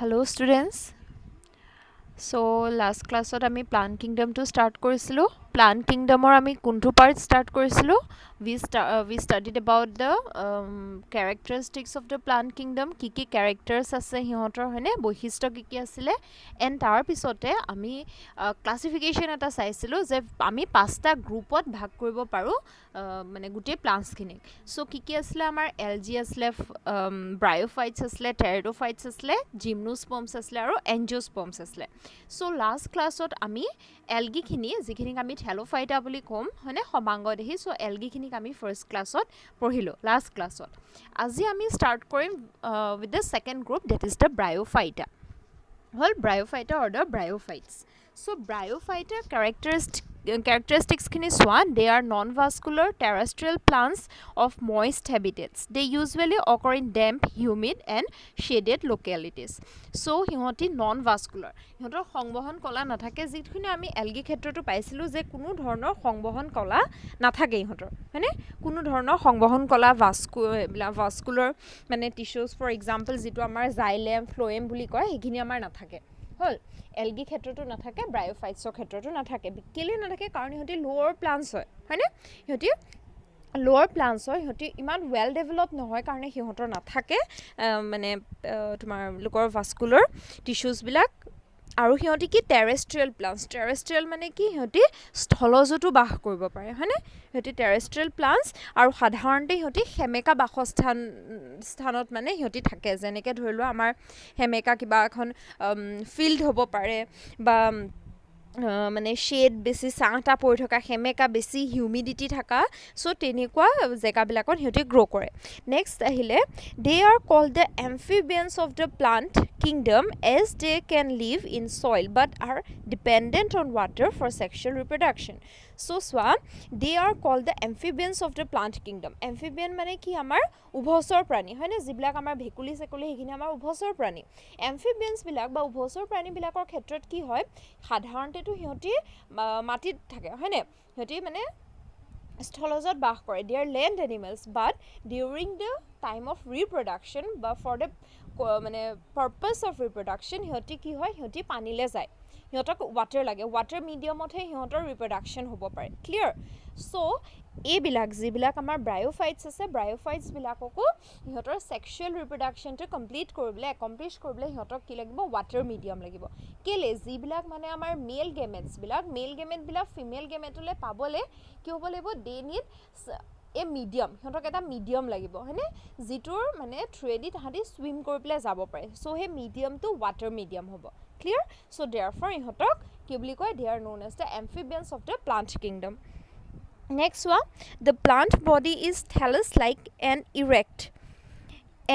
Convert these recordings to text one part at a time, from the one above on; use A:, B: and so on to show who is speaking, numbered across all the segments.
A: Hello students. So last class ot ami plant kingdom to start korisillo. Plant kingdom or ami kuntu part start korisillo. We studied about the characteristics of the plant kingdom. Kiki characters ase hihotor hone boihisto kiki asile and tar pisote ami classification eta saisilo je ami pasta group ot bhag koribo paru mane gute plants khinik. So kiki asile amar algae asile bryophytes asile pteridophytes asile gymnosperms asile aru angiosperms asile. So last class ot ami algae khini jikhinik ami thalophyta boli kom hone homango dehi. So algae khinik ami first class ot porhilo last class ot. Aji ami start korim with the second group, that is the bryophyta. Well, bryophyta or the bryophytes. So bryophyta characteristics khini swan, they are non-vascular terrestrial plants of moist habitats. They usually occur in damp, humid and shaded localities. So hihoti non-vascular, hihotor সংবহন কলা নাথাকে, যিখিনি আমি algae ক্ষেত্ৰটো পাইছিলো যে কোনো ধৰণৰ সংবহন কলা নাথাকে হিহতৰ, মানে কোনো ধৰণৰ সংবহন কলা vascular মানে tissues for example যেটো আমাৰ xylem phloem বুলি কয় হেখিনি আমাৰ নাথাকে হল। algae ক্ষেত্ৰটো নাথাকে, bryophytes ক্ষেত্ৰটো নাথাকে। কেলে নাথাকে কাৰণ হিহতি lower plants হয় হয়নে, হিহতি lower plants হয়, হিহতি ইমান well developed নহয় কাৰণে হিহতৰ নাথাকে মানে তোমাৰ লোকৰ vascular tissues বিলাক। আৰু হিহতি কি terrestrial plants, terrestrial মানে কি হিহতি স্থলজতো বাস কৰিব পাৰে হয়নে, হিহতি terrestrial plants আৰু সাধাৰণতে হিহতি হেমেকা বাসস্থানত মানে হিহতি থাকে, যেনেকে ধৰিলো আমাৰ হেমেকা কিবা এখন ফিল্ড হ'ব পাৰে বা মানে শেড বেছি চাহটা পৰি থকা, হেমেকা বেছি হিউমিডিটি থাকা, সো তেনেকুৱা জেগাবিলাকত হিহতি গ্ৰো কৰে। নেক্সট আহিলে they are called the amphibians of the plant kingdom as they can live in soil but are dependent on water for sexual reproduction. So swa, they are called the amphibians of the plant kingdom. Amphibian মানে কি আমাৰ উভচৰ প্ৰাণী হয়নে, যিবিলাক আমাৰ ভেকুলি সেকুলি হেখিনি আমাৰ উভচৰ প্ৰাণী। amphibians বিলাক বা উভচৰ প্ৰাণী বিলাকৰ ক্ষেত্ৰত কি হয়, সাধাৰণতেটো হিহতি মাটিত থাকে হয়নে, হিহতি মানে স্থলজত বাস কৰে, they are land animals but during the time of reproduction বা for the মানে purpose of reproduction হিহতি কি হয়, হিহতি পানীলে যায়, হিহতক water লাগে, water mediumত হে হিহতৰ reproduction হ'ব পাৰে, clear? So এইবিলাক যিবিলাক আমাৰ bryophytes আছে, bryophytes বিলাককো হিহতৰ sexual reproduction টো complete কৰিবলৈ accomplish কৰিবলৈ হিহতক কি লাগিব, water medium লাগিব। কেলে যিবিলাক মানে আমাৰ male gametes বিলাক female gametলে পাবলে কি হ'ব লাগিব, they need a medium, হিহতক এটা medium লাগিব হয়নে, যিটোৰ মানে থ্ৰুদি তাহাঁতি swim কৰিবলৈ যাব পাৰে। so হে medium টো water medium হ'ব, clear? so therefore হিহতক কি বুলি কয়, they are known as the amphibians of the plant kingdom. Next one, the plant body is thallus-like and erect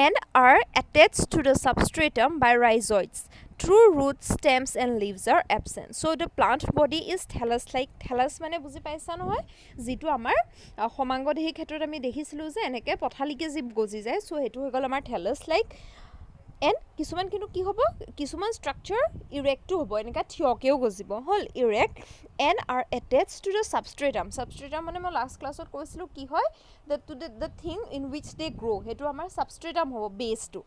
A: and are attached to the substratum by rhizoids. True roots, stems and leaves are absent. So the plant body is thallus-like. Thallus মানে বুজি পাইছা নহয়, যিটো আমাৰ সমাংগ দেহি ক্ষেত্ৰত আমি দেখিছিলো যে এনেকে পথালিকে জীৱ গজি যায়, সো হেতু হৈ গল আমাৰ thallus-like and কিছুমান কিন্তু কি হ'ব, কিছুমান structure erect হ'ব, এনেকা থিয়কেও গজিব হল, erect and are attached to the substratum. Substratum মানে মই last class ত কৈছিলো কি হয়, the thing in which they grow, হেতু আমাৰ substratum হ'ব, base টো।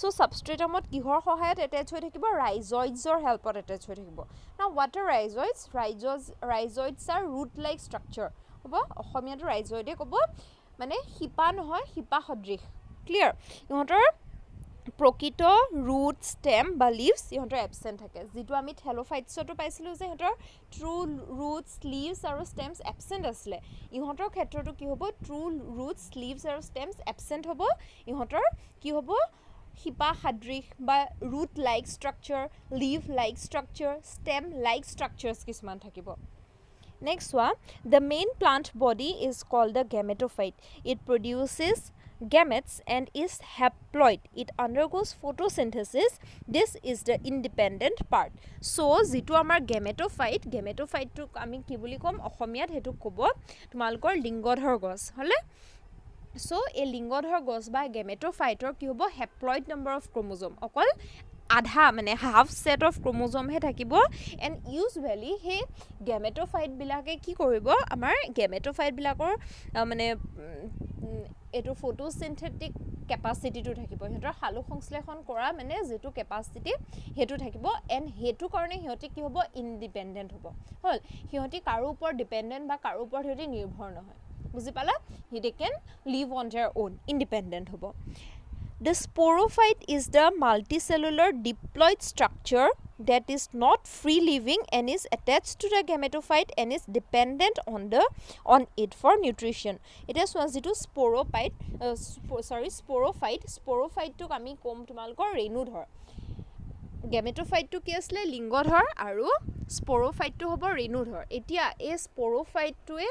A: so substratum ত কিহৰ সহায়ত attach হৈ থাকিব, rhizoids ৰ help ত attach হৈ থাকিব। now what are rhizoids? Rhizoids are root like structure হ'ব, অসমীয়াটো rhizoid ক'ব, মানে শিপা নহয়, শিপা সদৃশ, clear? ইহঁতৰ প্ৰকৃত root, stem বা leaves ইহঁতৰ absent থাকে, যিটো আমি thalophytes-তো পাইছিলো যে ইহঁতৰ true roots, leaves আৰু stems absent আছিলে, ইহঁতৰ ক্ষেত্ৰটো কি হ'ব, true roots, leaves আৰু stems absent হ'ব, ইহঁতৰ কি হ'ব, শিপা সদৃশ বা root like structure, leaf like structure, stem like structures কিছুমান থাকিব। Next one, the main plant body is called the gametophyte. It produces gametes and is haploid. It undergoes photosynthesis. This is the independent part. So যিটো আমাৰ gametophyte টো আমি কি বুলি কম, অসমীয়াত হেতু ক'ব তোমালোকৰ লিংগধৰ গছ হলে। so এই লিংগধৰ গছ বা gametophyte কি হ'ব, haploid number of chromosome, অকল আধা মানে হাফ সেট অফ ক্ৰোমোজোমহে থাকিব এণ্ড ইউজুৱেলি সেই গেমেট'ফাইটবিলাকে কি কৰিব আমাৰ গেমেট'ফাইটবিলাকৰ মানে এইটো ফটোচিন্থেটিক কেপাচিটিটো থাকিব সিহঁতৰ সালোক সংশ্লেষণ কৰা মানে যিটো কেপাচিটি সেইটো থাকিব এণ্ড সেইটো কাৰণে সিহঁতি কি হ'ব ইণ্ডিপেণ্ডেণ্ট হ'ব হ'ল সিহঁতি কাৰো ওপৰত ডিপেণ্ডেণ্ট বা কাৰো ওপৰত সিহঁতি নিৰ্ভৰ নহয় বুজি পালা they can live on their own independent হ'ব The sporophyte is the multicellular diploid structure that is not free living and is attached to the gametophyte and is dependent on it for nutrition. It is one to sporophyte to kami kom tumalkor renudhor. Gametophyte to ki asle lingodhor aru sporophyte to hobo renudhor. Etia a sporophyte to a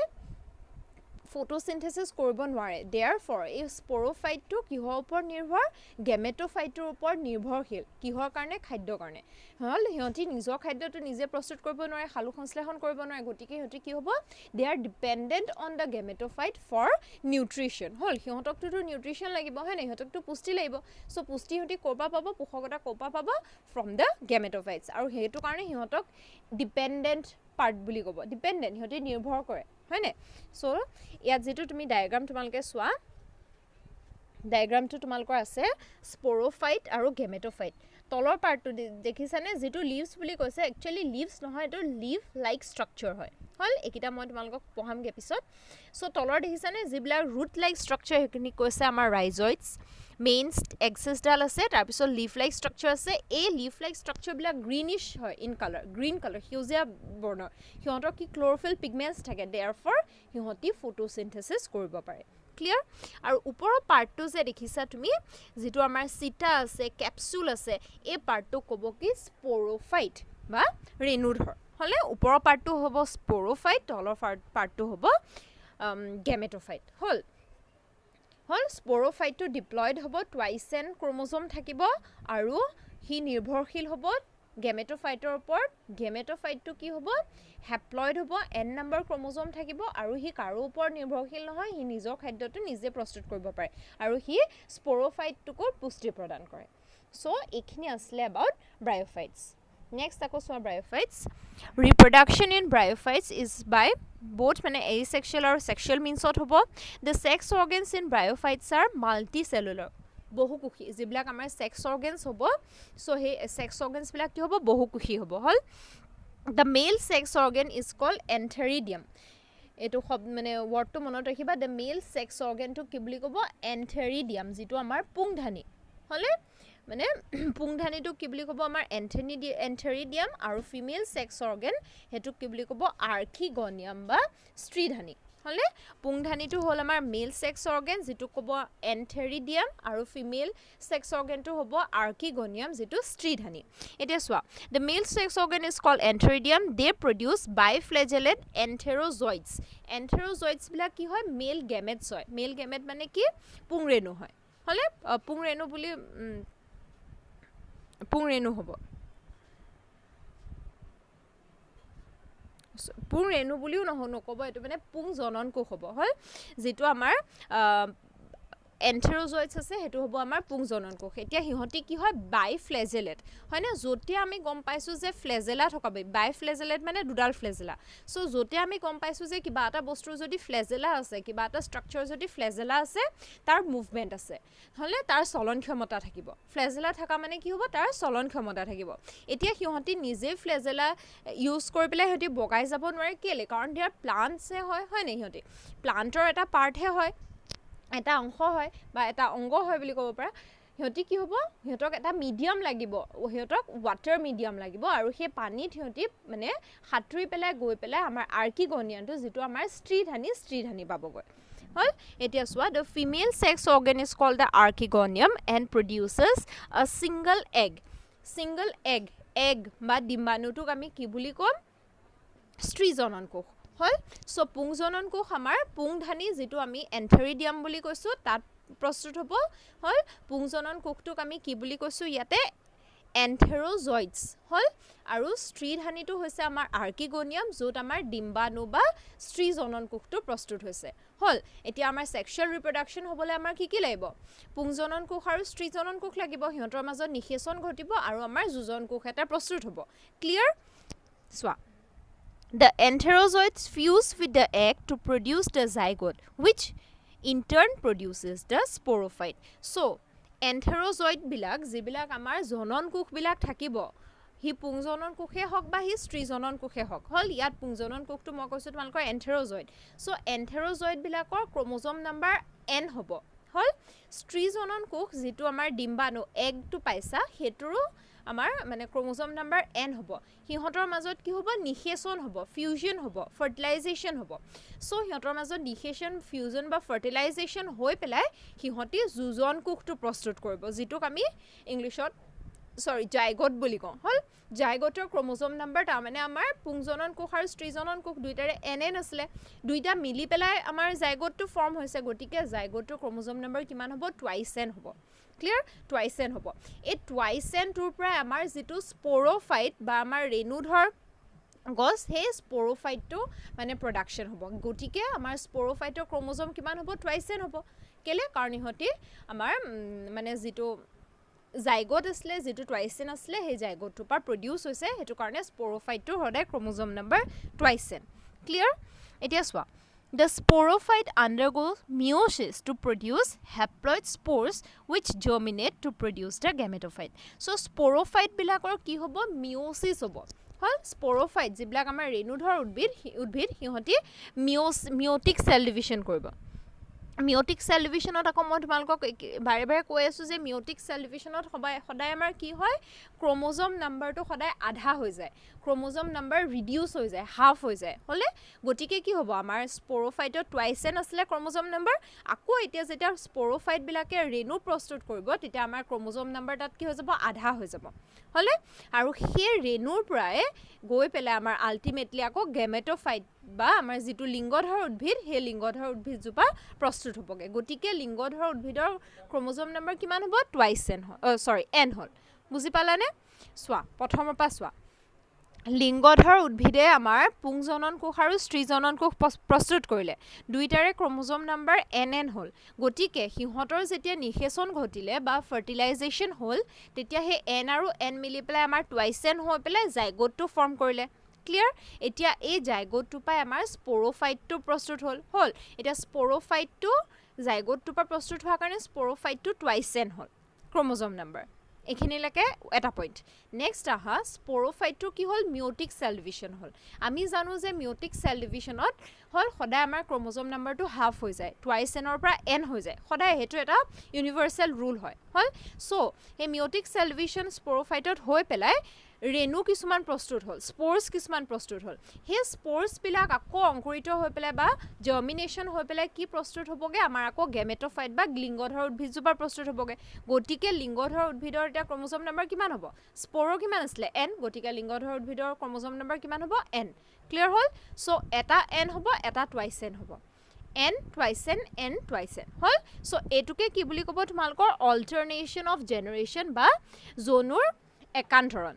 A: ফটোচিন্থেসিস কৰিব নোৱাৰে therefore এই স্পোৰোফাইটটো কিহৰ ওপৰত নিৰ্ভৰ গেমেট'ফাইটৰ ওপৰত নিৰ্ভৰশীল কিহৰ কাৰণে খাদ্যৰ কাৰণে হল সিহঁতি নিজৰ খাদ্যটো নিজে প্ৰস্তুত কৰিব নোৱাৰে সালোক সংশ্লেষণ কৰিব নোৱাৰে গতিকে সিহঁতি কি হ'ব they are dependent on the gametophyte for nutrition হল সিহঁতকতো নিউট্ৰিশ্যন লাগিব হয় নাই সিহঁতকতো পুষ্টি লাগিব সো পুষ্টি সিহঁতি ক'ৰপা পাব পোষকতা ক'ৰপা পাব ফ্ৰম দ্য গেমেট'ফাইটছ আৰু সেইটো কাৰণে সিহঁতক ডিপেণ্ডেণ্ট পাৰ্ট বুলি ক'ব ডিপেণ্ডেণ্ট সিহঁতি নিৰ্ভৰ কৰে হয় নে সো ইয়াত যেটো তুমি ডায়াগ্ৰাম তোমালকে সোৱা ডায়াগ্ৰামটো তোমালকৰ আছে স্পোৰোফাইট আৰু গেমেট'ফাইট তলৰ পাৰ্টটো দেখিছানে যেটো লিভছ বুলি কৈছে একচুয়ালি লিভছ নহয় এটো লিভ লাইক ষ্ট্ৰাকচাৰ হয় হল একিটা মই তোমালকক পঢ়ামগে পিছত সো তলৰ দেখিছানে জিবিলাক ৰুট লাইক ষ্ট্ৰাকচাৰ হেখিনি কৈছে আমাৰ ৰাইজয়েডছ মেইন এক্সিস ডাল আছে তাৰ পিছত লিভ লাইক ষ্ট্ৰাকচাৰ আছে এই লিভ লাইক ষ্ট্ৰাকচাৰ বিলাক গ্ৰীনিশ হয় ইন কালাৰ গ্ৰীন কালাৰ হিউজিয়া বৰ্ণৰ সিহঁতৰ কি ক্লোৰোফিল পিগমেন্টছ থাকে দেয়াৰফৰ সিহঁতি ফটোচিন্থেসিস কৰিব পাৰে ক্লিয়াৰ আৰু ওপৰৰ পাৰ্টটো যে দেখিছা তুমি যেটো আমাৰ সিটা আছে ক্যাপসুল আছে এই পাৰ্টটো ক'ব কি স্পোৰোফাইট বা ৰেনুধৰ হলে ওপৰৰ পাৰ্টটো হ'ব স্পোৰোফাইট তলৰ পাৰ্টটো হ'ব গেমেট'ফাইট হল স্পোৰোফাইটটো ডিপ্লয়েড হ'ব টুৱাইস এন ক্ৰোমোজোম থাকিব আৰু হি নিৰ্ভৰশীল হ'ব গেমেট'ফাইটৰ ওপৰত গেমেট'ফাইটটো কি হ'ব হ্যাপ্লয়েড হ'ব এন নম্বৰ ক্ৰোমোজোম থাকিব আৰু হি কাৰো ওপৰত নিৰ্ভৰশীল নহয় হি নিজৰ খাদ্যটো নিজে প্ৰস্তুত কৰিব পাৰে আৰু হি স্পোৰোফাইটটোক পুষ্টি প্ৰদান কৰে সো এখিনি আসলে অ্যাবাউট ব্ৰায়োফাইটছ নেক্সট আকো সোৱা ব্ৰায়োফাইটছ ৰিপ্ৰডাকশন ইন ব্ৰায়োফাইটছ ইজ বাই both মানে asexual আৰু sexual means হ'ব the sex organs in bryophytes are multicellular বহুকোষী যিবিলাক আমাৰ sex organs হ'ব so হে sex organs বিলাক কি হ'ব বহুকোষী হ'ব হল the male sex organ is called antheridium এটো মানে ওয়ার্ডটো মনত ৰাখিবা the male sex organ to কি বুলি ক'ব antheridium যেটো আমাৰ পুংধানী হলে মানে পুংধানীটো কি বুলি ক'ব আমাৰ antheridium আৰু ফিমেল সেক্স অৰ্গান হেতু কি বুলি ক'ব আৰ্কিগনিয়াম বা স্ত্ৰীধানী হলে পুংধানীটো হল আমাৰ মেল সেক্স অৰ্গান যেটো ক'ব antheridium আৰু ফিমেল সেক্স অৰ্গানটো হ'ব আৰ্কিগনিয়াম যেটো স্ত্ৰীধানী এতিয়া সোৱা the male sex organ is called antheridium they produce biflagellate antherozoids বিলাক কি হয় মেল গেমেটছ হয় মেল গেমেট মানে কি পুংৰেণু হয় হলে পুংৰেণু বুলি পুংৰেণু হ'ব পুংৰেণু বুলিও নকব এটো মানে পুং জনন কোষ হ'ব হল যেটো আমাৰ এন্থেৰোজয়েডছ আছে হেতু হ'ব আমাৰ পুং জনন কোষ এতিয়া হিহতি কি হয় বাইফ্লেজেলেট হয় না জতে আমি গম পাইছো যে ফ্লেজেলা থকাবে বাইফ্লেজেলেট মানে দুডাল ফ্লেজেলা সো জতে আমি গম পাইছো যে কিবা এটা বস্তুৰ যদি ফ্লেজেলা আছে কিবা এটা ষ্ট্ৰাকচাৰ যদি ফ্লেজেলা আছে তাৰ মুভমেন্ট আছে হলে তাৰ চলন ক্ষমতা থাকিব ফ্লেজেলা থাকা মানে কি হ'ব তাৰ চলন ক্ষমতা থাকিব এতিয়া হিহতি নিজে ফ্লেজেলা ইউজ কৰি পেলাই হিহতি বগাই যাব নোৱাৰে কেলে কাৰণ দেয়াৰ প্লান্টছে হয় নাই হিহতি প্লান্টৰ এটা পাৰ্ট হে হয় এটা অংশ হয় বা এটা অংগ হয় বুলি ক'ব পাৰা হিহতি কি হ'ব হিহতক এটা মিডিয়াম লাগিব হিহতক ওয়াটাৰ মিডিয়াম লাগিব আৰু সেই পানীত হিহতি মানে হাতৰি পেলাই গৈ পেলাই আমাৰ আৰ্কিগনিয়ানটো যেটো আমাৰ স্ত্ৰীধানী পাবগৈ হল এতিয়া সোৱা the female sex organ is called the archegonium and produces a single egg বা ডিম্বাণুটোক আমি কি বুলি কম স্ত্ৰী জনন কোষ হল সো পুং জনন কোষ আমাৰ পুংধানী যেটো আমি এন্থেৰিডিয়াম বুলি কৈছো তাত প্ৰস্তুত হ'ব হল পুং জনন কোষটোক আমি কি বুলি কৈছো ইয়াতে এন্থেৰ'জয়েডছ হল আৰু স্ত্ৰীধানীটো হৈছে আমাৰ আৰ্কিগনিয়াম য'ত আমাৰ ডিম্বাণু বা স্ত্ৰী জনন কোষটো প্ৰস্তুত হৈছে হল এতিয়া আমাৰ সেক্সুৱেল ৰিপ্ৰডাকশ্যন হ'বলৈ আমাৰ কি লাগিব পুংজনন কোষ আৰু স্ত্ৰী জনন কোষ লাগিব সিহঁতৰ মাজত নিষেচন ঘটিব আৰু আমাৰ যুজন কোষ এটা প্ৰস্তুত হ'ব ক্লিয়াৰ চোৱা The enterozoids fuse with the egg to produce the zygote, which in turn produces the sporophyte. So, enterozoid bilak, jibilak amar jonon kukh bilak thakibo. Hi pungjonon kukhe hok ba hi strijonon kukhe hok. Hol yat pungjonon kukh to moi koisu tomalkor enterozoid. So, enterozoid bilakor chromosome number N hobo. Hol strijonon kukh jitu amar dimbano egg to paisa heturu আমাৰ মানে ক্ৰোমোজোম number N হ'ব হিহঁতৰ মাজত কি হ'ব নিষেচন হ'ব fusion হ'ব fertilisation হ'ব সো হিহঁতৰ মাজত নিষেচন ফিউজন বা ফাৰ্টিলাইজেশ্যন হৈ পেলাই হিহঁতি যুজন কোষটো প্ৰস্তুত কৰিব যিটোক আমি ইংলিছত জাইগোট বুলি কওঁ হল জাইগোটৰ ক্ৰোমোজোম নাম্বাৰ তাৰ মানে আমাৰ পুংজনন কোষ আৰু স্ত্ৰীজনন কোষ দুইটাৰে NN আছিলে দুইটা মিলি পেলাই আমাৰ জাইগোটটো ফৰ্ম হৈছে গতিকে জাইগোটৰ ক্ৰোমোজোম নাম্বাৰ কিমান হ'ব টুৱাইছ N হ'ব ক্লিয়াৰ টুৱাইছ N হ'ব এই টুৱাইছ N টোৰ পৰা আমাৰ যিটো স্পোৰোফাইট বা আমাৰ ৰেণুধৰ গছ সেই স্পোৰোফাইটটো মানে প্ৰডাকশ্যন হ'ব গতিকে আমাৰ স্পোৰোফাইটৰ ক্ৰোমোজোম কিমান হ'ব টুৱাইছ N হ'ব কেলে কাৰণ ইহঁতি আমাৰ মানে যিটো জাইগোট আছিলে যেটো টুৱাইছ N আছিলে সেই জাইগোটটোৰ পৰা প্ৰডিউচ হৈছে হেতু কাৰণে স্পোৰোফাইটটো হদাই ক্ৰোমোজোম নাম্বাৰ টুৱাইছ N ক্লিয়াৰ এতিয়া চোৱা The sporophyte undergoes meiosis to produce haploid spores which germinate to produce the gametophyte. So sporophyte bilakor ki hobo meiosis hobo. Hol sporophyte jiblak amar renudhor udbid hiহঁতি meiotic cell division koribo. Meiotic cell ডিভিশনত আকৌ মই তোমালোকক বাৰে বাৰে কৈ আছো যে মিওটিক সেল ডিভিশনত সদায় আমাৰ কি হয় ক্ৰোমোজোম নাম্বাৰটো সদায় আধা হৈ যায় ক্ৰোমোজোম নাম্বাৰ ৰিডিউস হৈ যায় হাফ হৈ যায় হলে গতিকে কি হ'ব আমাৰ স্পোৰোফাইটত টুৱাইছ N আসলে ক্ৰোমোজোম নাম্বাৰ আকৌ এতিয়া যেতিয়া স্পোৰোফাইট বিলাকে ৰেণু প্ৰস্তুত কৰিব তেতিয়া আমাৰ ক্ৰোমোজোম নাম্বাৰ তাত কি হৈ যাব আধা হৈ যাব হলে আৰু সেই ৰেণুৰ পৰাই গৈ পেলাই আমাৰ আল্টিমেটলি আকৌ গেমেটোফাইট বা আমাৰ যেটো লিংগধৰ উদ্ভিদ হে লিংগধৰ উদ্ভিদ জুপা প্ৰস্তুত হ'বগে গতিকে লিংগধৰ উদ্ভিদৰ ক্ৰোমোজোম নাম্বাৰ কিমান হ'ব টুৱাইছ N হল বুজি পালানে সোৱা প্ৰথমৰ পৰা সোৱা লিংগধৰ উদ্ভিদে আমাৰ পুংজনন কোষ আৰু স্ত্ৰীজনন কোষ প্ৰস্তুত কৰিলে দুইটাৰে ক্ৰোমোজোম নাম্বাৰ NN হল গতিকে হিহঁতৰ যেতিয়া নিষেচন ঘটিলে বা ফাৰ্টিলাইজেশ্যন হল তেতিয়া হে N আৰু N মিলি পেলাই আমাৰ টুৱাইছ N হৈ পেলাই জাইগোটটো ফৰ্ম কৰিলে ক্লিয়াৰ এতিয়া এই জাইগোটটো পাই আমাৰ স্পোৰোফাইটটো প্ৰস্তুত হল এতিয়া স্পোৰোফাইটটো জাইগোটটো পৰা প্ৰস্তুত হোৱাৰ কাৰণে স্পোৰোফাইটটো টুৱাইছ N হল ক্ৰোমোজোম নাম্বাৰ এখিনিলৈকে এটা পইণ্ট নেক্সট আহা স্পোৰোফাইটটো কি হল মিওটিক সেল ডিভিশন হল আমি জানো যে মিওটিক সেল ডিভিশনত হল সদায় আমাৰ ক্ৰোমোজোম নাম্বাৰটো হাফ হৈ যায় টুৱাইছ N ৰ পৰা N হৈ যায় সদায় হেতু এটা ইউনিভাৰ্সেল ৰুল হয় হল সো এই মিওটিক সেল ডিভিশন স্পোৰোফাইটত হৈ পেলাই ৰেণু কিছুমান প্ৰস্তুত হল স্পোৰ্স কিছুমান প্ৰস্তুত হল হে স্পোৰ্স বিলাক আকৌ অংকুৰিত হৈ পেলাই বা জাৰ্মিনেশন হৈ পেলাই কি প্ৰস্তুত হ'বগে আমাৰ আকৌ গেমেটোফাইট বা লিংগধৰ উদ্ভিদজোপা প্ৰস্তুত হ'বগে গতিকে লিংগধৰ উদ্ভিদৰ এটা ক্ৰোমোজোম নাম্বাৰ কিমান হ'ব স্পোৰ কিমান আছিল N গতিকে লিংগধৰ উদ্ভিদৰ ক্ৰোমোজোম নাম্বাৰ কিমান হ'ব N ক্লিয়াৰ হল সো এটা N হ'ব এটা টুৱাইছ N হ'ব N twice N twice N হল সো এটুকে কি বুলি ক'ব তোমালকৰ অল্টাৰনেশন অফ জেনাৰেশন বা জোনুৰ একান্তৰণ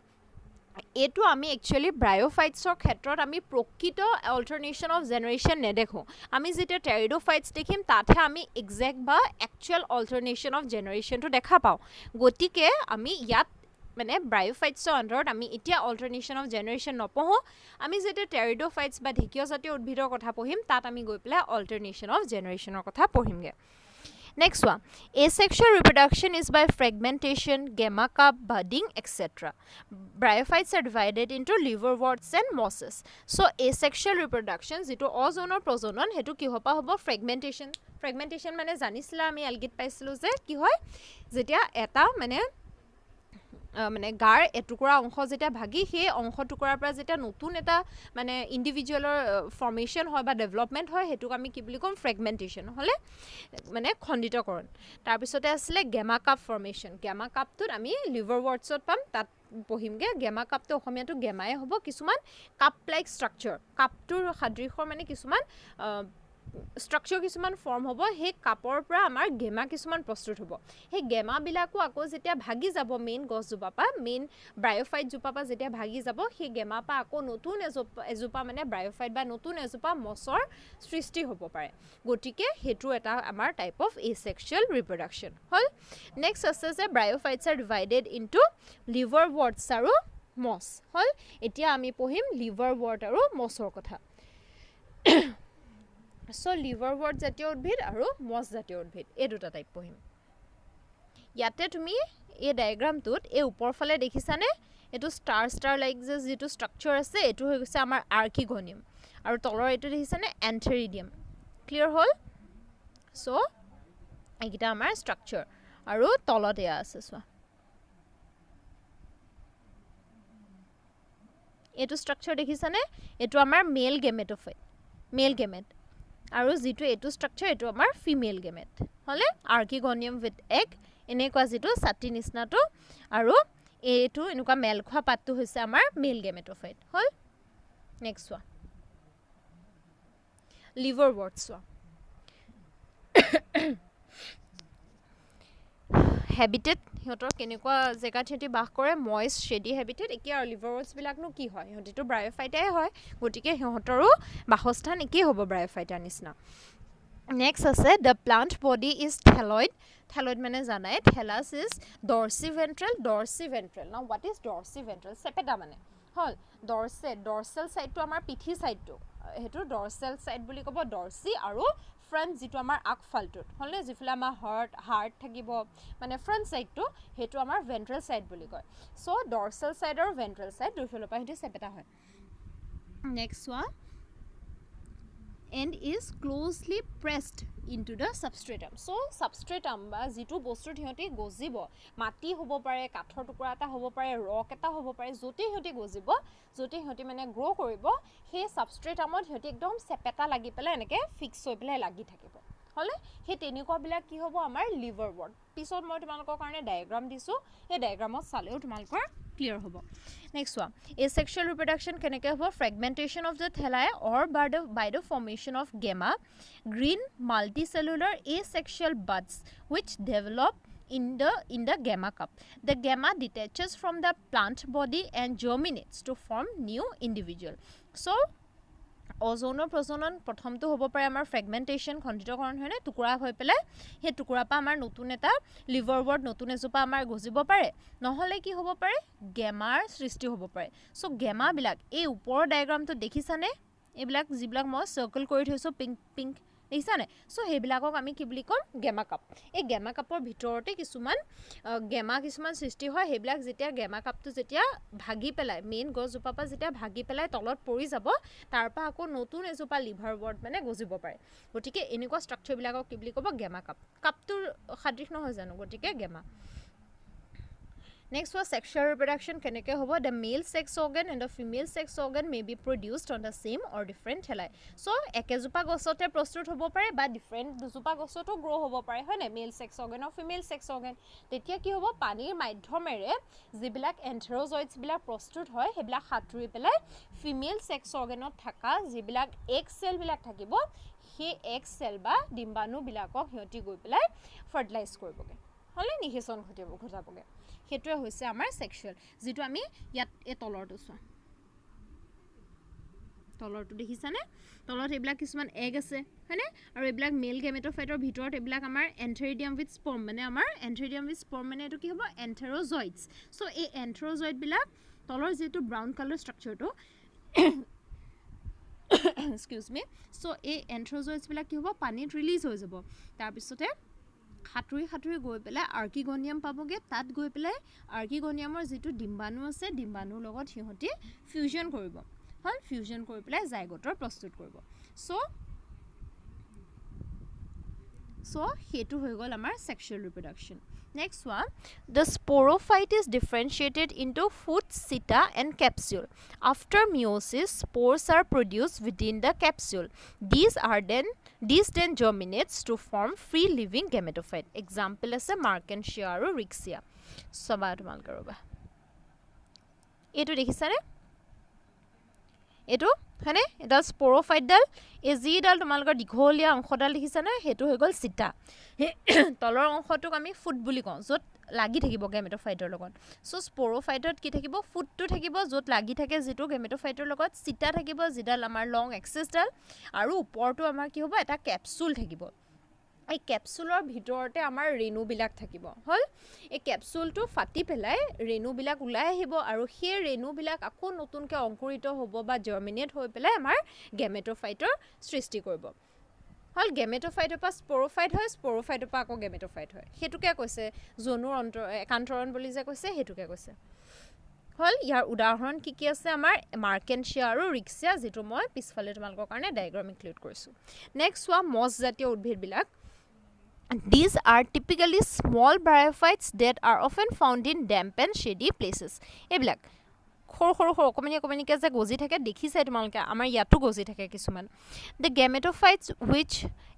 A: এটো আমি একচুয়ালি ব্ৰায়োফাইটছৰ ক্ষেত্ৰত আমি প্ৰকৃত অল্টাৰনেশন অফ জেনাৰেশন নেদেখো আমি যেতিয়া টেৰিডোফাইটছ দেখিম তাতে আমি এক্সাক্ট বা একচুয়াল অল্টাৰনেশন অফ জেনাৰেশনটো দেখা পাও গতিকে আমি ইয়াত মানে ব্ৰায়োফাইটছৰ আন্ডাৰত আমি এতিয়া অল্টাৰনেশন অফ জেনাৰেশন নপঢ়ো আমি যেতিয়া টেৰিডোফাইটছ বা ঢেকিয় জাতীয় উদ্ভিদৰ কথা পঢ়িম তাত আমি গৈ পেলাই অল্টাৰনেশন অফ জেনাৰেশনৰ কথা পঢ়িমগে Next one, asexual reproduction is by fragmentation, gamma cup, budding, etc. Bryophytes are divided into liverworts and mosses. So, asexual reproduction, যেটো অজনৰ প্ৰজনন হেতু কি হপা হ'ব fragmentation. Fragmentation মানে জানিছিলা আমি এলগিত পাইছিলো যে কি হয় যেতিয়া এটা মানে গাৰ এটুকুৰা অংশ যেতিয়া ভাগি সেই অংশ টুকুৰাৰ পৰা যেতিয়া নতুন এটা মানে ইন্ডিভিজুৱেলৰ ফৰ্মেশন হয় বা ডেভেলপমেন্ট হয় হেতুক আমি কি বুলি কম ফ্ৰেগমেন্টেশন হলে মানে খণ্ডিতকৰণ তাৰ পিছতে আসলে গেমা কাপ ফৰ্মেশন গেমা কাপটোত আমি লিভাৰ ওয়াৰ্ডছত পাম তাত পঢ়িমগে গেমা কাপটো অসমীয়াটো গেমায়ে হ'ব কিছুমান কাপ লাইক ষ্ট্ৰাকচাৰ কাপটোৰ সাদৃশ্য মানে কিছুমান স্ট্ৰাকচাৰ কিছুমান ফৰ্ম হ'ব সেই কাপৰ পৰা আমাৰ গেমা কিছুমান প্ৰস্তুত হ'ব সেই গেমাবিলাকো আকৌ যেতিয়া ভাগি যাব মেইন গছজোপা পৰা মেইন ব্ৰায়োফাইট জোপা পৰা যেতিয়া ভাগি যাব সেই গেমা পৰা আকৌ নতুন এজোপা মানে ব্ৰায়োফাইট বা নতুন এজোপা মছৰ সৃষ্টি হ'ব পাৰে গতিকে সেইটো এটা আমাৰ টাইপ অফ এছেক্সুৱেল ৰিপ্ৰডাকশ্যন হ'ল নেক্সট আছে যে bryophytes are divided into liverworts আৰু মছ হ'ল এতিয়া আমি পঢ়িম লিভাৰ ৱৰ্ড আৰু মছৰ কথা চ' লিভাৰ ৱৰ্ড জাতীয় উদ্ভিদ আৰু মছ জাতীয় উদ্ভিদ এই দুটা টাইপ পঢ়িম ইয়াতে তুমি এই ডায়েগ্ৰামটোত এই ওপৰফালে দেখিছানে এইটো ষ্টাৰ লাইক যে যিটো ষ্ট্ৰাকচাৰ আছে এইটো হৈ গৈছে আমাৰ আৰ্কিগনিয়াম আৰু তলৰ এইটো দেখিছানে এন্থেৰিডিয়াম ক্লিয়াৰ হ'ল চ' এইকেইটা আমাৰ ষ্ট্ৰাকচাৰ আৰু তলত এয়া আছে চোৱা এইটো ষ্ট্ৰাকচাৰ দেখিছানে এইটো আমাৰ মেল গেমেট'ফাইট মেল গেমেট আৰু যিটো এইটো ষ্ট্ৰাকচাৰ এইটো আমাৰ ফিমেল গেমেট হ'লে আৰ্কিগনিয়াম উইথ এগ এনেকুৱা যিটো ছাতি নিচিনাটো আৰু এইটো এনেকুৱা মেল খোৱা পাতটো হৈছে আমাৰ মেল গেমেট'ফাইট হ'ল নেক্সট চোৱা লিভাৰ ৱৰ্ড চোৱা হেবিটেট সিহঁতৰ কেনেকুৱা জেগাত সিহঁতি বাস কৰে মইষ্ট শ্বেডি হেবিটেট একেই আৰু লিভাৰ ৱৰ্ডছবিলাকনো কি হয় সিহঁতিতো ব্ৰায়োফাইটাই হয় গতিকে সিহঁতৰো বাসস্থান একেই হ'ব ব্ৰায়োফাইটাৰ নিচিনা নেক্সট আছে দ্য প্লাণ্ট বডি ইজ থেলইড মানে জানাই থেলাছ ইজ ডৰ্চিভেন্ট্ৰেল নাও হোৱাট ইজ ডৰ্চিভেন্ট্ৰেল চেপেটা মানে হ'ল ডৰ্চেল ছাইডটো আমাৰ পিঠি ছাইডটো সেইটো ডৰ্চেল ছাইড বুলি ক'ব ডৰ্চি আৰু ফ্ৰণ্ট যিটো আমাৰ আগফালটোত হ'লনে যিফালে আমাৰ হাৰ্ট থাকিব মানে ফ্ৰণ্ট ছাইডটো সেইটো আমাৰ ভেন্ট্ৰেল ছাইড বুলি কয় চ' ডৰ্চেল ছাইড আৰু ভেন্ট্ৰেল ছাইড দুইফালৰ পৰা সেইটো চেপেটা হয় নেক্সট চোৱা and is closely pressed into the substratum so substratum বা যিটো বস্তুত সিহঁতি গজিব মাটি হ'ব পাৰে কাঠৰ টুকুৰা এটা হ'ব পাৰে ৰক এটা হ'ব পাৰে য'তে সিহঁতি গজিব য'তে সিহঁতি মানে গ্ৰ' কৰিব সেই ছাবষ্ট্ৰেটামত সিহঁতি একদম চেপেটা লাগি পেলাই এনেকৈ ফিক্স হৈ পেলাই লাগি থাকিব হ'লে সেই তেনেকুৱাবিলাক কি হ'ব আমাৰ লিভাৰ ৱৰ্ড পিছত মই তোমালোকৰ কাৰণে ডায়েগ্ৰাম দিছোঁ সেই ডায়েগ্ৰামত চালেও তোমালোকৰ ক্লিয়াৰ হ'ব নেক্সট চোৱা এছেক্সুৱেল ৰিপ্ৰডাকশ্যন কেনেকৈ হ'ব fragmentation of the thalli or by the formation of gemma green multicellular asexual buds which develop in the gamma cup. The gamma detaches from the plant body and germinates to form new individual. So, অজনৰ প্ৰজনন প্ৰথমটো হ'ব পাৰে আমাৰ ফ্ৰেগমেণ্টেশ্যন খণ্ডিতকৰণ হয়নে টুকুৰা হৈ পেলাই সেই টুকুৰাৰ পৰা আমাৰ নতুন এটা লিভাৰ ৱৰ্ড নতুন এজোপা আমাৰ গজিব পাৰে নহ'লে কি হ'ব পাৰে গেমাৰ সৃষ্টি হ'ব পাৰে চ' গেমাবিলাক এই ওপৰৰ ডায়েগ্ৰামটো দেখিছানে এইবিলাক যিবিলাক মই চাৰ্কল কৰি থৈছোঁ পিংক দেখিছানে চ' সেইবিলাকক আমি কি বুলি ক'ম গেমা কাপ এই গেমা কাপৰ ভিতৰতে কিছুমান গেমা কিছুমান সৃষ্টি হয় সেইবিলাক যেতিয়া গেমা কাপটো যেতিয়া ভাগি পেলাই মেইন গছজোপাৰ পৰা যেতিয়া ভাগি পেলাই তলত পৰি যাব তাৰ পৰা আকৌ নতুন এজোপা লিভাৰ ৱৰ্ড মানে গজিব পাৰে গতিকে এনেকুৱা ষ্ট্ৰাকচাৰবিলাকক কি বুলি ক'ব গেমা কাপটোৰ সদৃশ নহয় জানো গতিকে Gemma Next was sexual reproduction কেনেকৈ হ'ব the male sex organ and the female sex organ may be produced on the same or different thalli so একেজোপা গছতে প্ৰস্তুত হ'ব পাৰে বা ডিফাৰেণ্ট দুজোপা গছতো গ্ৰ' হ'ব পাৰে হয় নাই মেল সেক্স অৰ্গেন আৰু ফিমেল সেক্স অৰ্গেন তেতিয়া কি হ'ব পানীৰ মাধ্যমেৰে যিবিলাক এন্থেৰজয়েডছবিলাক প্ৰস্তুত হয় সেইবিলাক সাঁতুৰি পেলাই ফিমেল সেক্স অৰ্গেনত থকা যিবিলাক এগ চেলবিলাক থাকিব সেই এগ চেল বা ডিম্বাণুবিলাকক সিহঁতি গৈ পেলাই ফাৰ্টিলাইজ কৰিবগৈ হ'লে নিষেচন ঘটাবগৈ সেইটোৱে হৈছে আমাৰ সেক্সুৱেল যেটো আমি ইয়াত এই তলৰটো চোৱা তলৰটো দেখিছানে তলত এইবিলাক কিছুমান এগ আছে হয়নে আৰু এইবিলাক মেল গেমেট'ফাইটৰ ভিতৰত এইবিলাক আমাৰ এন্থেৰিডিয়াম উইথ স্পৰ্ম মানে আমাৰ এন্থেৰিডিয়াম উইথ স্পৰ্ম মানে এইটো কি হ'ব এন্থেৰজয়েডছ চ' এই এন্থেৰজয়েডবিলাক তলৰ যিটো ব্ৰাউন কালাৰ ষ্ট্ৰাকচাৰটো এক্সকিউজ মি চ' এই এন্থেৰজয়েডছবিলাক কি হ'ব পানীত ৰিলিজ হৈ যাব তাৰপিছতে সাঁতুৰি গৈ পেলাই আৰ্কিগনিয়াম পাবগৈ তাত গৈ পেলাই আৰ্কিগনিয়ামৰ যিটো ডিম্বাণু আছে ডিম্বাণুৰ লগত সিহঁতি ফিউজন কৰিব হ'ল ফিউজন কৰি পেলাই জাইগটৰ প্ৰস্তুত কৰিব চ' সেইটো হৈ গ'ল আমাৰ sexual reproduction next one the sporophyte is differentiated into foot seta and capsule after meiosis spores are produce within the capsule These then germinates to form free living gametophyte. Example আছে মাৰ্কেনশিয়া আৰু ৰিক্সিয়া সবা তোমালোকৰ ৰবা এইটো দেখিছানে এইটো হয়নে এডাল স্প'ৰফাইটডাল এই যিডাল তোমালোকৰ দীঘলীয়া অংশডাল দেখিছানে সেইটো হৈ গ'ল চিটা তলৰ অংশটোক আমি ফুট বুলি কওঁ য'ত লাগি থাকিব গেমেট'ফাইটৰ লগত চ' স্প'ৰফাইটত কি থাকিব ফুটটো থাকিব য'ত লাগি থাকে যিটো গেমেট'ফাইটৰ লগত চিটা থাকিব যিডাল আমাৰ লং এক্সিছডাল আৰু ওপৰটো আমাৰ কি হ'ব এটা কেপচুল থাকিব এই কেপচুলৰ ভিতৰতে আমাৰ ৰেণুবিলাক থাকিব হ'ল এই কেপচুলটো ফাটি পেলাই ৰেণুবিলাক ওলাই আহিব আৰু সেই ৰেণুবিলাক আকৌ নতুনকৈ অংকুৰিত হ'ব বা জাৰ্মিনেট হৈ পেলাই আমাৰ গেমেট'ফাইটৰ সৃষ্টি কৰিব হ'ল গেমেট'ফাইটৰ পৰা স্প'ৰফাইট হয় স্প'ৰফাইটৰ পৰা আকৌ গেমেট'ফাইট হয় সেইটোকে কৈছে জনুৰ একান্তৰণ বুলি যে কৈছে সেইটোকে কৈছে হ'ল ইয়াৰ উদাহৰণ কি কি আছে আমাৰ মাৰ্কেনচিয়া আৰু ৰিক্সিয়া যিটো মই পিছফালে তোমালোকৰ কাৰণে ডায়েগ্ৰাম ইনক্লুড কৰিছোঁ নেক্সট চোৱা মছ জাতীয় উদ্ভিদবিলাক These are typically small bryophytes that are often found in damp and shady places. এইবিলাক সৰু সৰু সৰু অকণমানিকৈ যে গজি থাকে দেখিছে তোমালোকে আমাৰ ইয়াতো গজি থাকে কিছুমান The gametophytes which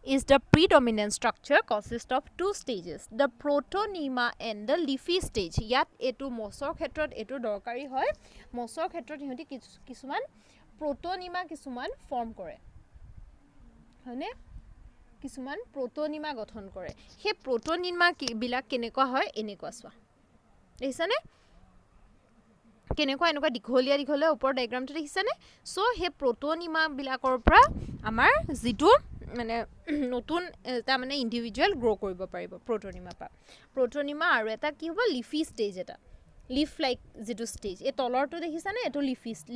A: is the predominant structure consists of two stages the protonema and the leafy stage ইয়াত এইটো মছৰ ক্ষেত্ৰত এইটো দৰকাৰী হয় মছৰ ক্ষেত্ৰত ইহঁতি কিছুমান প্ৰটোনিমা কিছুমান ফৰ্ম কৰে হয়নে কিছুমান প্ৰটোনিমা গঠন কৰে সেই প্ৰটোনিমা বিলাক কেনেকুৱা হয় এনেকুৱা চোৱা দেখিছানে কেনেকুৱা এনেকুৱা দীঘলীয়া দীঘলীয়া ওপৰ ডায়েগ্ৰামটো দেখিছানে চ' সেই প্ৰটোনিমাবিলাকৰ পৰা আমাৰ যিটো মানে নতুন এটা মানে ইণ্ডিভিজুৱেল গ্ৰ' কৰিব পাৰিব প্ৰটোনিমা আৰু এটা কি হ'ব লিফি ষ্টেজ এটা লিফ লাইক যিটো ষ্টেজ এই তলৰটো দেখিছানে এইটো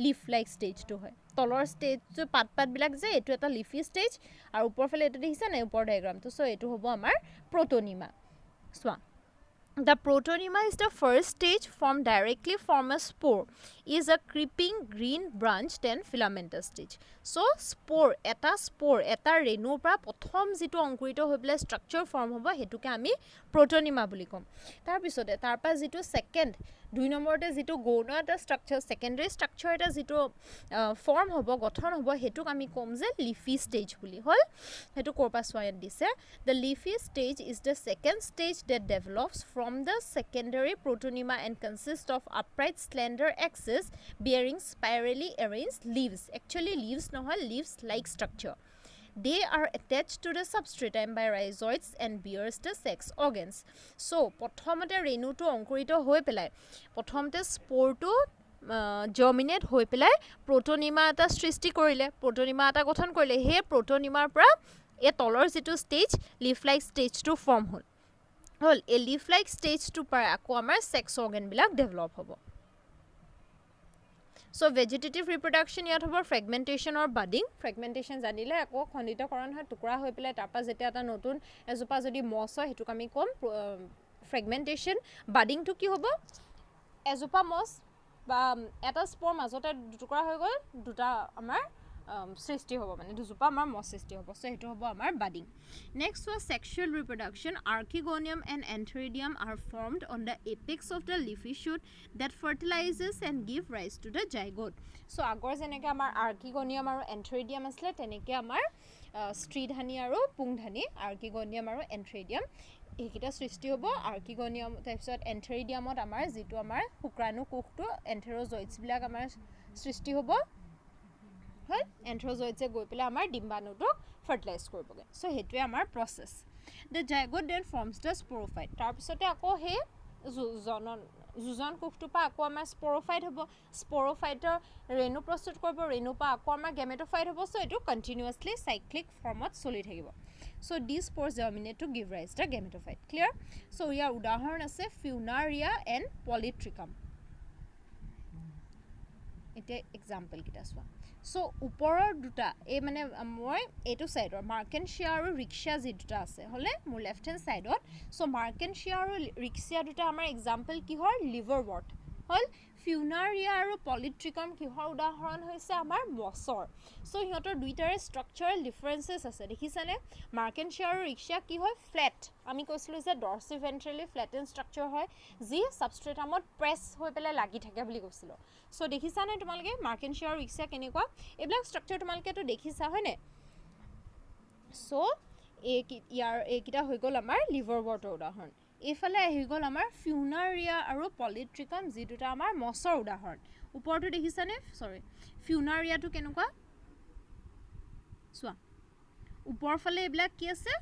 A: লিফ লাইক ষ্টেজটো হয় তলৰ ষ্টেজটো পাতবিলাক যে এইটো এটা লিফি ষ্টেজ আৰু ওপৰফালে এইটো দেখিছানে ওপৰ ডায়েগ্ৰামটো চ' এইটো হ'ব আমাৰ প্ৰটোনিমা চোৱা The protonema is the first stage formed directly from a spore. Is a creeping green branched and filamentous stage. So spore eta renur pra prothom jitu ankurito hoi pele structure form hobo hetuke ami protonema buli kom. Tar pisote tar pa jitu second 2 নম্বৰতে যিটো গৌণ এটা structure secondary structure এটা যিটো form হ'ব গঠন হ'ব হেতুক আমি কম যে লিফি ষ্টেজ বুলি হ'ল হেতু কৰপা সোয়াত দিছে the leafy stage is the second stage that develops from the secondary protonema and consists of upright slender axis bearing spirally arranged leaves actually leaves নহয় leaves like structure They are attached to the substratum by rhizoids and bears the sex organs. So, প্ৰথমতে ৰেণুটো অংকুৰিত হৈ পেলাই প্ৰথমতে স্পৰটো জাৰ্মিনেট হৈ পেলাই প্ৰটোনিমা এটা সৃষ্টি কৰিলে প্ৰটোনিমা এটা গঠন কৰিলে সেই প্ৰটোনিমাৰ পৰা এই তলৰ যিটো ষ্টেজ লিফ লাইক ষ্টেজটো ফৰ্ম হ'ল এই লিফ লাইক ষ্টেজটোৰ পৰা আকৌ আমাৰ সেক্স অৰ্গেনবিলাক ডেভেলপ হ'ব So vegetative reproduction ইয়াত হ'ব fragmentation or budding fragmentation জানিলে আকৌ খণ্ডিতকৰণ হয় টুকুৰা হৈ পেলাই তাৰপা যেতিয়া এটা নতুন এজোপা যদি মছ হয় হেতুক আমি কম fragmentation budding টো কি হ'ব এজোপা মছ বা এটা স্পৰ মাজতে টুকুৰা হৈ গ'ল দুটা আমাৰ সৃষ্টি হ'ব মানে দুজোপা আমাৰ মছ সৃষ্টি হ'ব সো হেতু হ'ব আমাৰ budding next was sexual reproduction archegonium and antheridium are formed on the apex of the leafy shoot that fertilizes and give rise to the zygote so আগৰ যেনেকৈ আমাৰ archegonium আৰু antheridium আছিল তেনেকৈ আমাৰ স্ত্ৰীধানী আৰু পুংধানী archegonium আৰু antheridium এইকিটা সৃষ্টি হ'ব archegonium তাৰপিছত antheridiumত আমাৰ যিটো আমাৰ শুক্ৰাণু কোষটো এন্থেৰজয়েডছ বিলাক আমাৰ সৃষ্টি হ'ব হয় এন্থ্ৰজয়েডছে গৈ পেলাই আমাৰ ডিম্বাণুটো ফাৰ্টিলাইজ কৰিবগে সো হেতুৱে আমাৰ process the zygote then forms the sporophyte তাৰ পিছতে আকৌ হে জুজন কোষটো পা আকৌ আমাৰ স্পোৰোফাইট হ'ব স্পোৰোফাইটৰ ৰেণু প্ৰস্তুত কৰিব ৰেণু পা আকৌ আমাৰ গেমেটোফাইট হ'ব সো এটো কন্টিনিউয়াছলি সাইক্লিক ফৰ্মত চলি থাকিব so these spores germinate to give rise to gametophyte clear so ইয়াৰ উদাহৰণ আছে funaria and polytrichum এটা এক্সাম্পল কিটা চোৱা সো ওপৰৰ দুটা এই মানে মই এটো সাইডৰ মাৰ্কেনচিয়া আৰু ৰিক্সিয়া যি দুটা আছে হলে মোৰ লেফট হ্যান্ড সাইডত সো মাৰ্কেনচিয়া আৰু ৰিক্সিয়া দুটা আমাৰ এক্সাম্পল কি হয় লিভাৰৱৰ্ট হল ফিউনাৰিয়া আৰু পলিট্ৰিকম কিহৰ উদাহৰণ হৈছে আমাৰ মছৰ সো হিহঁতৰ দুইটাৰে স্ট্ৰাকচাৰাল ডিফাৰেন্সেস আছে দেখিছানে মাৰ্কেনচিয়া আৰু ৰিক্সিয়া কি হয় ফ্ল্যাট আমি কৈছিলো যে ডৰ্সিভেন্ট্ৰালি ফ্ল্যাটেন স্ট্ৰাকচাৰ হয় যি সাবস্ট্ৰেটামত প্ৰেছ হৈ পেলাই লাগি থাকে বুলি কৈছিলো সো দেখিছানে তোমালোকে মাৰ্কেনচিয়া আৰু ৰিক্সিয়া কেনেকুৱা এইবিলাক স্ট্ৰাকচাৰ তোমালোকে তো দেখিছা হয়নে সো ইয়াৰ এইকিটা হৈ গ'ল আমাৰ লিভাৰৱৰ্টৰ উদাহৰণ এফালে আহি গ'ল আমাৰ ফিউনাৰিয়া আৰু পলিট্ৰিকম যি দুটা আমাৰ মছৰ উদাহৰণ ওপৰটো দেখিছানে সৰি ফিউনাৰিয়াটো কেনেকুৱা চোৱা ওপৰ ফালে এইবিলাক কি আছে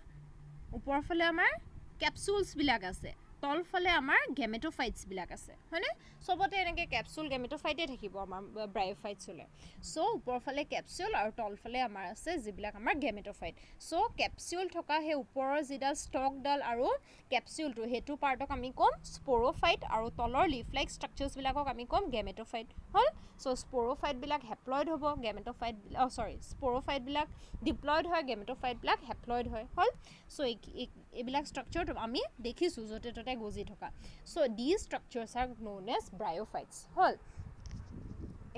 A: ওপৰ ফালে আমাৰ ক্যাপসুলস বিলাক আছে তল ফালে আমাৰ গেমেটোফাইটস বিলাক আছে হয়নে সবতে এনেকে ক্যাপসুল গেমেটোফাইটে থাকিব আমাৰ ব্ৰায়োফাইটস হলে সো ওপৰ ফালে ক্যাপসুল আৰু তল ফালে আমাৰ আছে যিবিলাক আমাৰ গেমেটোফাইট সো ক্যাপসুল থকা হে ওপৰৰ যিডাল ষ্টকডাল আৰু ক্যাপসুলটো হেতু পাৰ্টক আমি কম স্পোৰোফাইট আৰু তলৰ লিফ লাইক ষ্ট্ৰাকচাৰছ বিলাকক আমি কম গেমেটোফাইট হল সো স্পোৰোফাইট বিলাক হেপ্লয়েড হ'ব গেমেটোফাইট স্পোৰোফাইট বিলাক ডিপ্লয়েড হয় গেমেটোফাইট বিলাক হেপ্লয়েড হয় হল সো এইবিলাক ষ্ট্ৰাকচাৰ আমি দেখিছো যতে ততে গজি থকা so these structures are known as bryophytes হল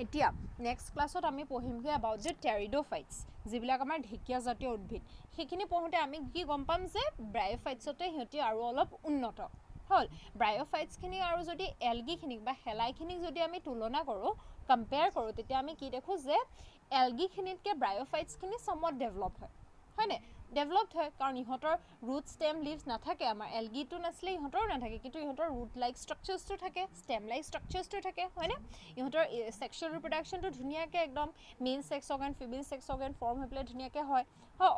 A: এতিয়া নেক্সট ক্লাছত আমি পঢ়িমগে about the pteridophytes যিবিলাক আমাৰ ঢেকিয়া জাতীয় উদ্ভিদ সেইখিনি পঢ়োতে আমি কি গম পাম যে ব্ৰায়োফাইটছতে হিহঁতি আৰু অলপ উন্নত হল ব্ৰায়োফাইটছ খিনি আৰু যদি এলগি খিনি বা হেলাই খিনি যদি আমি তুলনা কৰো কম্পেয়াৰ কৰো তেতিয়া আমি কি দেখো যে এলগি খিনিতকে ব্ৰায়োফাইটছ খিনি somewhat ডেভেলপ হয় হয়নে ডেভেলপড হয় কাৰণ ইহঁতৰ ৰুট ষ্টেম লিভছ নাথাকে আমাৰ এলগিটো নাছিলে ইহঁতৰ নাথাকে কিন্তু ইহঁতৰ ৰুট লাইক ষ্ট্ৰাকচাৰছটো থাকে ষ্টেম লাইক ষ্ট্ৰাকচাৰছটো থাকে হয়নে ইহঁতৰ সেক্সুৱেল ৰিপ্ৰডাকশ্যনটো ধুনীয়াকৈ একদম main sex organ female sex organ form হৈ পেলাই ধুনীয়াকৈ হয়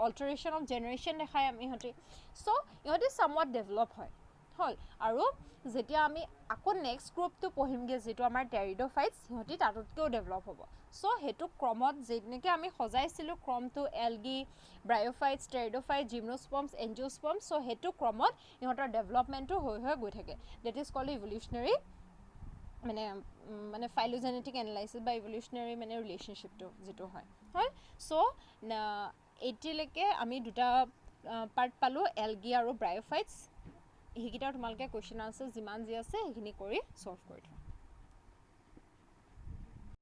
A: অল্টাৰেশ্যন অফ জেনেৰেশ্যন দেখায় আমি ইহঁতি চ' ইহঁতি চামৱাট ডেভেলপ হয় হল আৰু যেতিয়া আমি আকৌ নেক্সট গ্ৰুপটো পঢ়িমগে যেটো আমাৰ টেৰিডোফাইটছ সিহঁতি তাতকৈও ডেভেলপ হ'ব চ' হেতু ক্ৰমত যেনেকৈ আমি সজাইছিলোঁ ক্ৰমটো এলগি ব্ৰায়োফাইটছ টেৰিডোফাইট জিমনোস্পৰ্মছ এনজিওস্পৰ্মছ চ' হেতু ক্ৰমত ইহঁতৰ ডেভেলপমেণ্টটো হৈ গৈ থাকে ডেট ইজ কল্ড ইভলিউচনাৰী মানে ফাইলোজেনেটিক এনালাইচিছ বা ইভলিউচনাৰী মানে ৰিলেশ্যনশ্বিপটো যেটো হয় চ' এতিয়ালৈকে আমি দুটা পাৰ্ট পালোঁ এলগি আৰু ব্ৰায়োফাইটছ সেইকেইটাৰ তোমালোকে কুৱেশ্যন আনচাৰ যিমান যি আছে সেইখিনি কৰি সলভ কৰি থোৱা